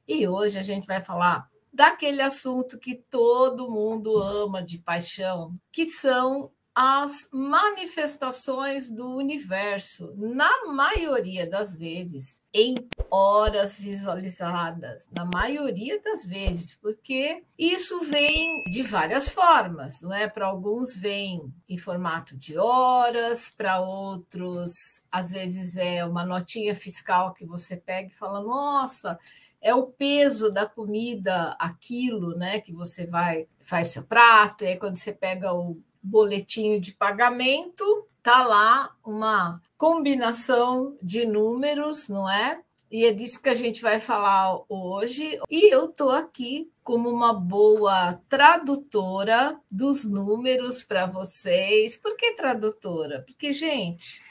E hoje a gente vai falar daquele assunto que todo mundo ama de paixão, que são as manifestações do universo, na maioria das vezes, em horas visualizadas, na maioria das vezes, porque isso vem de várias formas, não é? Para alguns vem em formato de horas, para outros, às vezes é uma notinha fiscal que você pega e fala: nossa, é o peso da comida, aquilo, né, que você faz seu prato, e aí quando você pega o boletinho de pagamento, tá lá uma combinação de números, não é? E é disso que a gente vai falar hoje. E eu estou aqui como uma boa tradutora dos números para vocês. Por que tradutora? Porque, gente,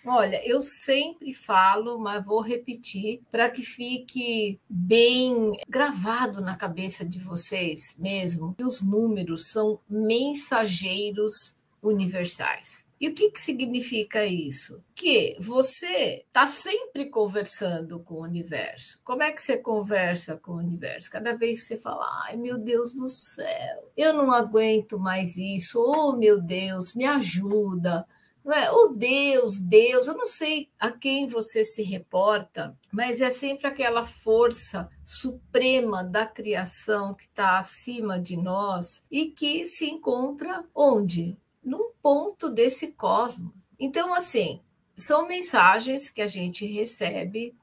olha, eu sempre falo, mas vou repetir para que fique bem gravado na cabeça de vocês mesmo. Os números são mensageiros universais. E o que significa isso? Que você está sempre conversando com o universo. Como é que você conversa com o universo? Cada vez que você fala: ai, meu Deus do céu, eu não aguento mais isso. Oh, meu Deus, me ajuda. Não é? Oh, Deus, Deus, eu não sei a quem você se reporta, mas é sempre aquela força suprema da criação que está acima de nós e que se encontra onde? Num ponto desse cosmos. Então, assim, são mensagens que a gente recebe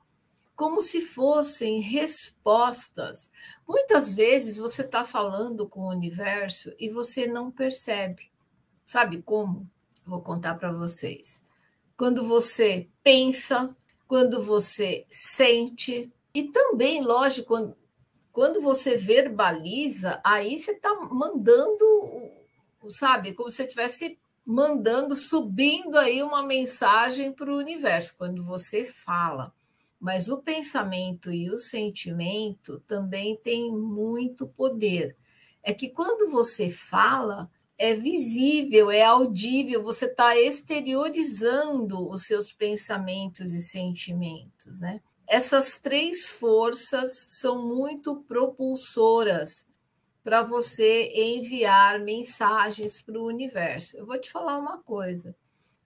como se fossem respostas. Muitas vezes você está falando com o universo e você não percebe. Sabe como? Vou contar para vocês. Quando você pensa, quando você sente, e também, lógico, quando você verbaliza, aí você está mandando, sabe, como se você estivesse mandando, subindo aí uma mensagem para o universo, quando você fala. Mas o pensamento e o sentimento também têm muito poder. É que quando você fala, é visível, é audível, você está exteriorizando os seus pensamentos e sentimentos, né? Essas três forças são muito propulsoras para você enviar mensagens para o universo. Eu vou te falar uma coisa: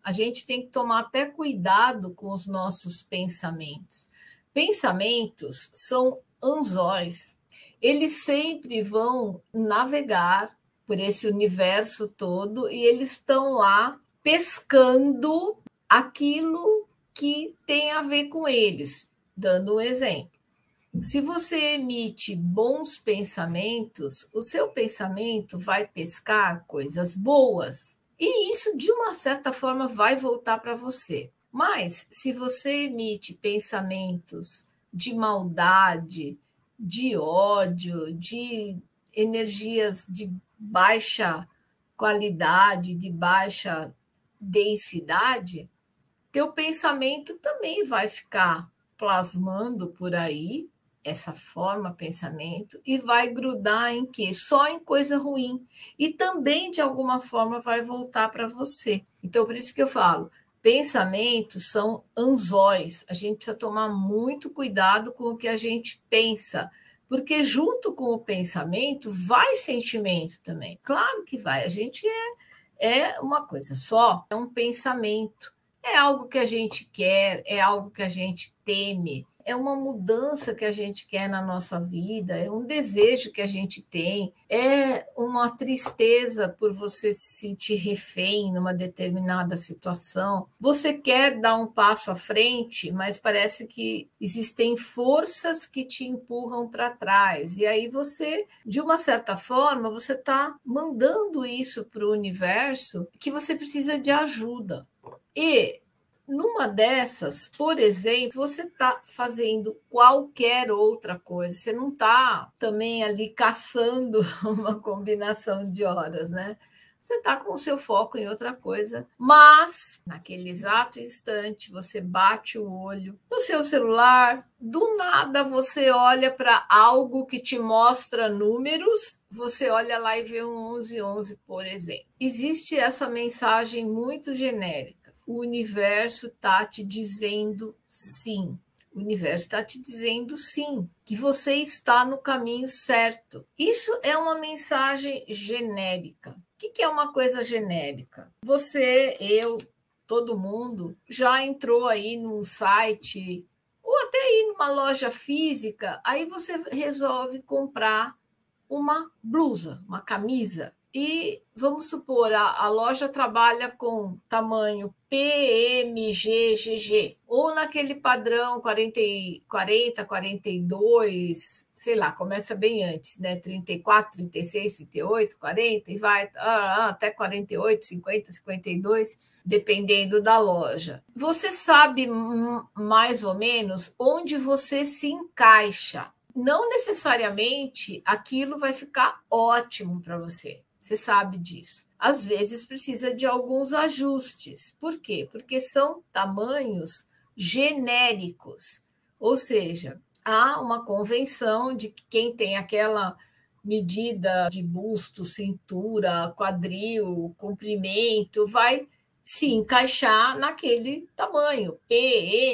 a gente tem que tomar até cuidado com os nossos pensamentos. Pensamentos são anzóis, eles sempre vão navegar por esse universo todo e eles estão lá pescando aquilo que tem a ver com eles. Dando um exemplo, se você emite bons pensamentos, o seu pensamento vai pescar coisas boas. E isso, de uma certa forma, vai voltar para você. Mas, se você emite pensamentos de maldade, de ódio, de energias de baixa qualidade, de baixa densidade, teu pensamento também vai ficar plasmando por aí essa forma pensamento e vai grudar em quê? Só em coisa ruim. E também, de alguma forma, vai voltar para você. Então, por isso que eu falo, pensamentos são anzóis. A gente precisa tomar muito cuidado com o que a gente pensa, porque junto com o pensamento vai sentimento também. Claro que vai. A gente é uma coisa só, é um pensamento. É algo que a gente quer, é algo que a gente teme, é uma mudança que a gente quer na nossa vida, é um desejo que a gente tem, é uma tristeza por você se sentir refém numa determinada situação. Você quer dar um passo à frente, mas parece que existem forças que te empurram para trás. E aí você, de uma certa forma, você está mandando isso para o universo que você precisa de ajuda. E numa dessas, por exemplo, você está fazendo qualquer outra coisa, você não está também ali caçando uma combinação de horas, né? Você está com o seu foco em outra coisa, mas naquele exato instante você bate o olho no seu celular, do nada você olha para algo que te mostra números, você olha lá e vê um 1111, por exemplo. Existe essa mensagem muito genérica: o universo está te dizendo sim. O universo está te dizendo sim, que você está no caminho certo. Isso é uma mensagem genérica. O que é uma coisa genérica? Você, eu, todo mundo já entrou aí num site ou até ir numa loja física, aí você resolve comprar uma blusa, uma camisa. E vamos supor, a loja trabalha com tamanho PMGGG, ou naquele padrão 40, 42, sei lá, começa bem antes, né? 34, 36, 38, 40 e vai até 48, 50, 52, dependendo da loja. Você sabe mais ou menos onde você se encaixa. Não necessariamente aquilo vai ficar ótimo para você. Você sabe disso. Às vezes precisa de alguns ajustes. Por quê? Porque são tamanhos genéricos. Ou seja, há uma convenção de que quem tem aquela medida de busto, cintura, quadril, comprimento, vai se encaixar naquele tamanho. P,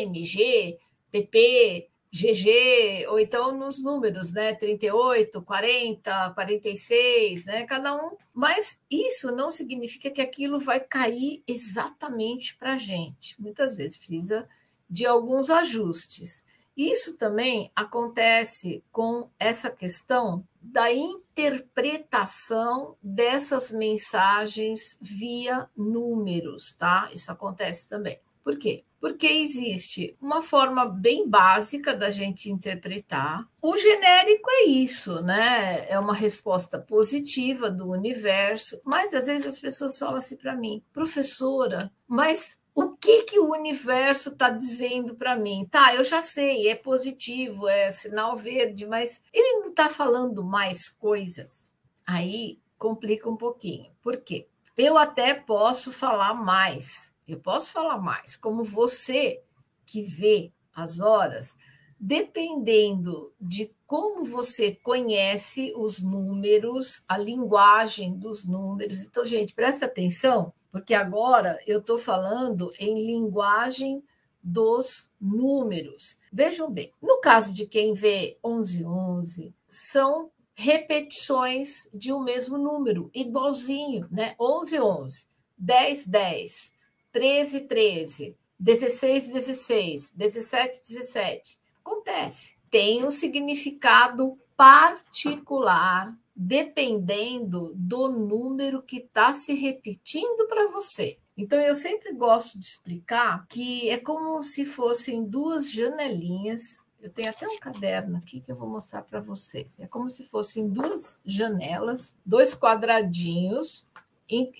M, G, PP, GG, ou então nos números, né? 38, 40, 46, né? Cada um. Mas isso não significa que aquilo vai cair exatamente para a gente. Muitas vezes precisa de alguns ajustes. Isso também acontece com essa questão da interpretação dessas mensagens via números, tá? Isso acontece também. Por quê? Porque existe uma forma bem básica da gente interpretar. O genérico é isso, né? É uma resposta positiva do universo, mas às vezes as pessoas falam assim para mim, professora, mas o que o universo está dizendo para mim? Tá, eu já sei, é positivo, é sinal verde, mas ele não está falando mais coisas. Aí complica um pouquinho. Por quê? Eu até posso falar mais. Eu posso falar mais, como você que vê as horas, dependendo de como você conhece os números, a linguagem dos números. Então, gente, presta atenção, porque agora eu estou falando em linguagem dos números. Vejam bem, no caso de quem vê 1111, são repetições de um mesmo número, igualzinho, né? 1111, 1010, 1313, 1616, 1717. Acontece. Tem um significado particular dependendo do número que está se repetindo para você. Então, eu sempre gosto de explicar que é como se fossem duas janelinhas. Eu tenho até um caderno aqui que eu vou mostrar para vocês. É como se fossem duas janelas, dois quadradinhos,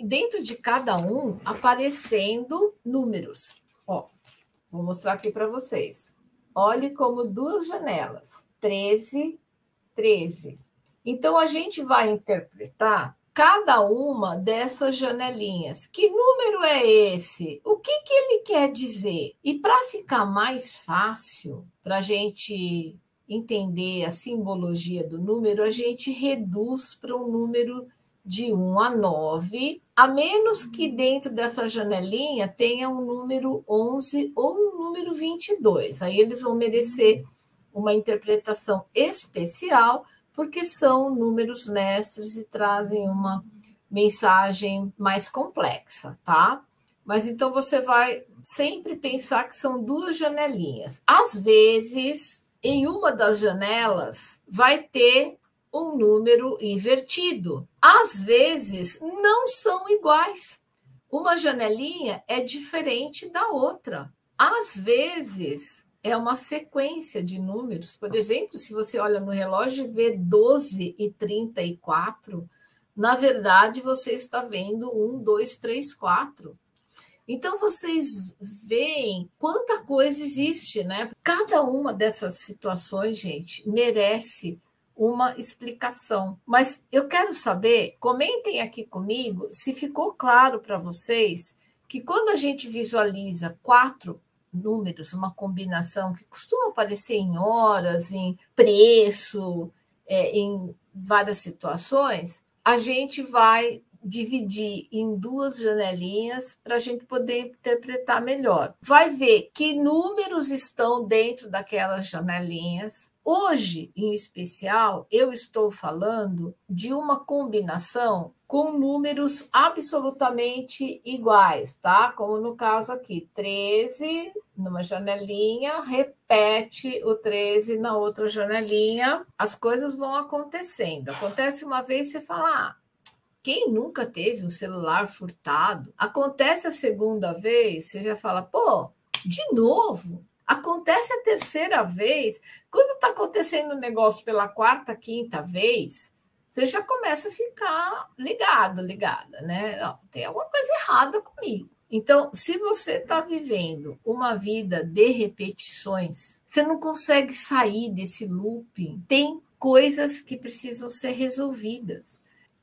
dentro de cada um aparecendo números. Ó, vou mostrar aqui para vocês. Olhe como duas janelas. 13, 13. Então, a gente vai interpretar cada uma dessas janelinhas. Que número é esse? O que ele quer dizer? E para ficar mais fácil, para a gente entender a simbologia do número, a gente reduz para um número de 1 a 9, a menos que dentro dessa janelinha tenha um número 11 ou um número 22. Aí eles vão merecer uma interpretação especial, porque são números mestres e trazem uma mensagem mais complexa, tá? Mas então você vai sempre pensar que são duas janelinhas. Às vezes, em uma das janelas, vai ter um número invertido. Às vezes, não são iguais. Uma janelinha é diferente da outra. Às vezes, é uma sequência de números. Por exemplo, se você olha no relógio e vê 12 e 34, na verdade, você está vendo 1, 2, 3, 4. Então, vocês veem quanta coisa existe, né? Cada uma dessas situações, gente, merece uma explicação. Mas eu quero saber, comentem aqui comigo, se ficou claro para vocês que quando a gente visualiza 4 números, uma combinação que costuma aparecer em horas, em preço, em várias situações, a gente vai dividir em 2 janelinhas para a gente poder interpretar melhor. Vai ver que números estão dentro daquelas janelinhas. Hoje, em especial, eu estou falando de uma combinação com números absolutamente iguais, tá? Como no caso aqui, 13 numa janelinha, repete o 13 na outra janelinha, as coisas vão acontecendo. Acontece uma vez, você fala, quem nunca teve um celular furtado? Acontece a segunda vez, você já fala, pô, de novo? Acontece a terceira vez. Quando está acontecendo um negócio pela quarta, quinta vez, você já começa a ficar ligada, né? Não, tem alguma coisa errada comigo. Então, se você está vivendo uma vida de repetições, você não consegue sair desse looping. Tem coisas que precisam ser resolvidas.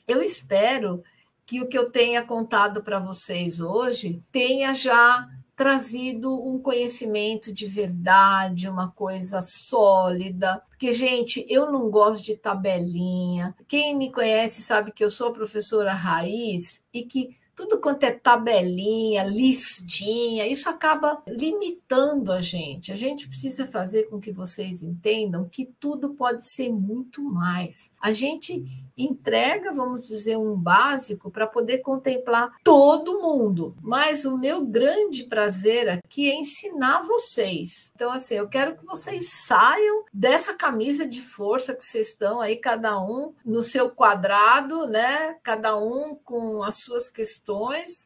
Eu espero que o que eu tenha contado para vocês hoje tenha já trazido um conhecimento de verdade, uma coisa sólida. Porque, gente, eu não gosto de tabelinha. Quem me conhece sabe que eu sou professora raiz e que tudo quanto é tabelinha, listinha, isso acaba limitando a gente. A gente precisa fazer com que vocês entendam que tudo pode ser muito mais. A gente entrega, vamos dizer, um básico para poder contemplar todo mundo. Mas o meu grande prazer aqui é ensinar vocês. Então, assim, eu quero que vocês saiam dessa camisa de força que vocês estão aí, cada um no seu quadrado, né? Cada um com as suas questões.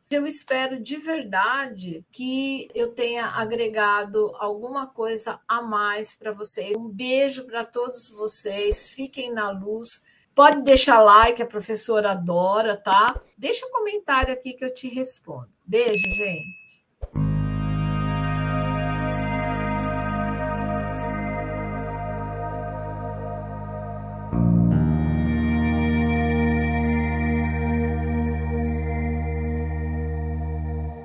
Eu espero de verdade que eu tenha agregado alguma coisa a mais para vocês. Um beijo para todos vocês. Fiquem na luz. Pode deixar like, a professora adora, tá? Deixa um comentário aqui que eu te respondo. Beijo, gente.